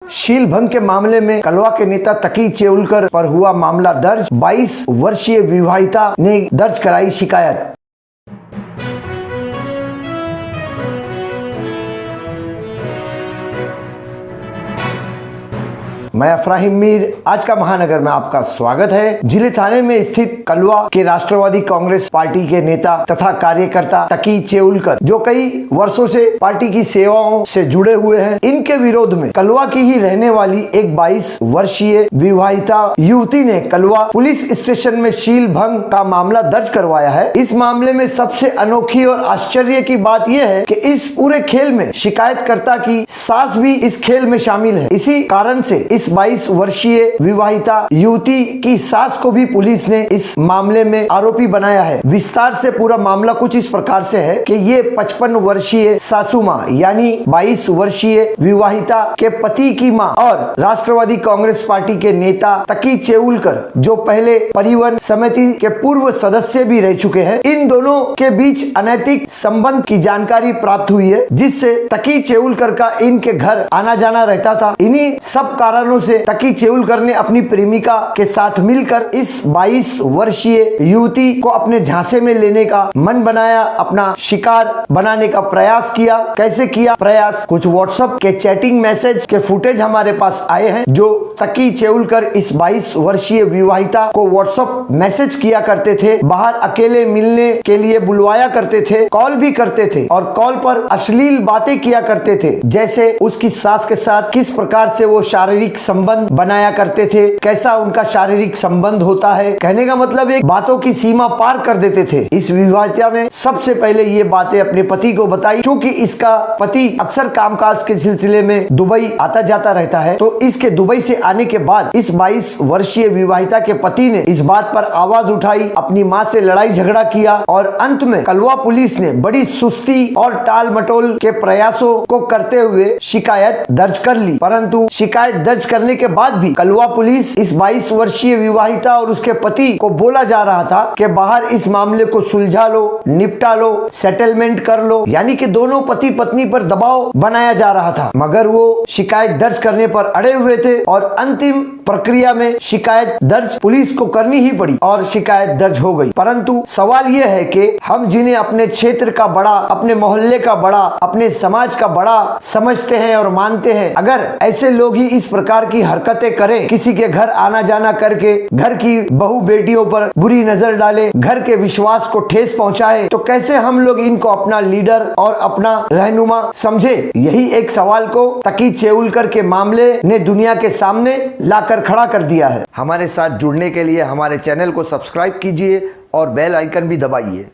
शील भंग के मामले में कलवा के नेता तकी चेउलकर पर हुआ मामला दर्ज। 22 वर्षीय विवाहिता ने दर्ज कराई शिकायत। मैं अफराहिम मीर, आज का महानगर में आपका स्वागत है। जिले थाने में स्थित कलवा के राष्ट्रवादी कांग्रेस पार्टी के नेता तथा कार्यकर्ता तकी चेउलकर, जो कई वर्षों से पार्टी की सेवाओं से जुड़े हुए हैं, इनके विरोध में कलवा की ही रहने वाली एक 22 वर्षीय विवाहिता युवती ने कलवा पुलिस स्टेशन में शील भंग का मामला दर्ज करवाया है। इस मामले में सबसे अनोखी और आश्चर्य की बात यह है कि इस पूरे खेल में शिकायतकर्ता की सास भी इस खेल में शामिल है। इसी कारण से इस 22 वर्षीय विवाहिता युवती की सास को भी पुलिस ने इस मामले में आरोपी बनाया है। विस्तार से पूरा मामला कुछ इस प्रकार से है कि ये 55 वर्षीय सासू माँ यानी 22 वर्षीय विवाहिता के पति की माँ और राष्ट्रवादी कांग्रेस पार्टी के नेता तकी चेउलकर, जो पहले परिवहन समिति के पूर्व सदस्य भी रह चुके हैं, इन दोनों के बीच अनैतिक संबंध की जानकारी प्राप्त हुई है, जिससे तकी चेउलकर का इनके घर आना जाना रहता था। इन्हीं सब कारणों से तकी चेउलकर ने अपनी प्रेमिका के साथ मिलकर इस 22 वर्षीय युवती को अपने झांसे में लेने का मन बनाया, अपना शिकार बनाने का प्रयास किया। कैसे किया प्रयास? कुछ व्हाट्सएप के चैटिंग मैसेज के फुटेज हमारे पास आए हैं, जो तकी चेउलकर इस 22 वर्षीय विवाहिता को व्हाट्सएप मैसेज किया करते थे, बाहर अकेले मिलने के लिए बुलवाया करते थे, कॉल भी करते थे और कॉल पर अश्लील बातें किया करते थे, जैसे उसकी सास के साथ किस प्रकार से वो शारीरिक संबंध बनाया करते थे, कैसा उनका शारीरिक संबंध होता है। कहने का मतलब एक बातों की सीमा पार कर देते थे। इस विवाहिता ने सबसे पहले ये बातें अपने पति को बताई। चूंकि इसका पति अक्सर कामकाज के सिलसिले में दुबई आता जाता रहता है, तो इसके दुबई से आने के बाद इस 22 वर्षीय विवाहिता के पति ने इस बात पर आवाज उठाई, अपनी माँ से लड़ाई झगड़ा किया और अंत में कलवा पुलिस ने बड़ी सुस्ती और टाल मटोल के प्रयासों को करते हुए शिकायत दर्ज कर ली। परंतु शिकायत दर्ज करने के बाद भी कलवा पुलिस इस 22 वर्षीय विवाहिता और उसके पति को बोला जा रहा था कि बाहर इस मामले को सुलझा लो, निपटा लो, सेटलमेंट कर लो, यानी कि दोनों पति पत्नी पर दबाव बनाया जा रहा था। मगर वो शिकायत दर्ज करने पर अड़े हुए थे और अंतिम प्रक्रिया में शिकायत दर्ज पुलिस को करनी ही पड़ी और शिकायत दर्ज हो गई। परंतु सवाल यह है कि हम जिन्हें अपने क्षेत्र का बड़ा, अपने मोहल्ले का बड़ा, अपने समाज का बड़ा समझते हैं और मानते हैं, अगर ऐसे लोग ही इस प्रकार की हरकतें करें, किसी के घर आना जाना करके घर की बहू बेटियों पर बुरी नजर डाले, घर के विश्वास को ठेस पहुंचाए, तो कैसे हम लोग इनको अपना लीडर और अपना रहनुमा समझे? यही एक सवाल को तकी चेउलकर के मामले ने दुनिया के सामने लाकर खड़ा कर दिया है। हमारे साथ जुड़ने के लिए हमारे चैनल को सब्सक्राइब कीजिए और बेल आइकन भी दबाइए।